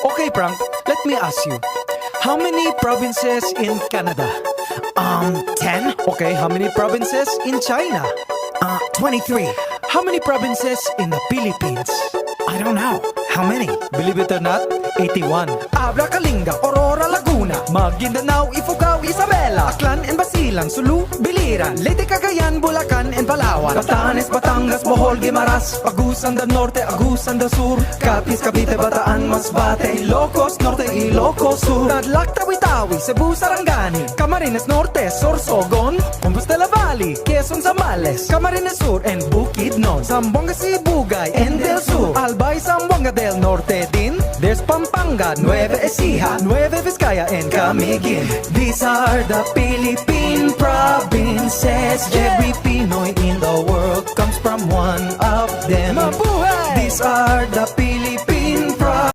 Okay, Frank, let me ask you. How many provinces in Canada? 10? Okay, how many provinces in China? 23. How many provinces in the Philippines? I don't know. How many? Believe it or not, 81. Abra, Kalinga, Aurora, Laguna, Maguindanao, Ifugao, Isabela, Aklan and Basilan, Sulu, Biliran, Leyte, Cagayan, Bulacan and Palawan, Batanes, Batangas, Bohol, Guimaras, Agusan del Norte, Agusan del Sur, Capiz, Cavite, Bataan, Masbate, Ilocos Norte, Ilocos Sur, Tadlac, Tawi-Tawi, Cebu, Sarangani, Camarines Norte, Sorsogon, Compostela Valley, Quezon, Zambales, Camarines Sur and Bukidnon, Zamboanga, Sibugay and Del Sur, Albay, Zamboanga del Norte din, there's Pampanga, Nueva Ecija, Nueva Vizcaya and Camiguin. These are the Philippine provinces. Every Pinoy in the world comes from one of them. Mabuhay! These are the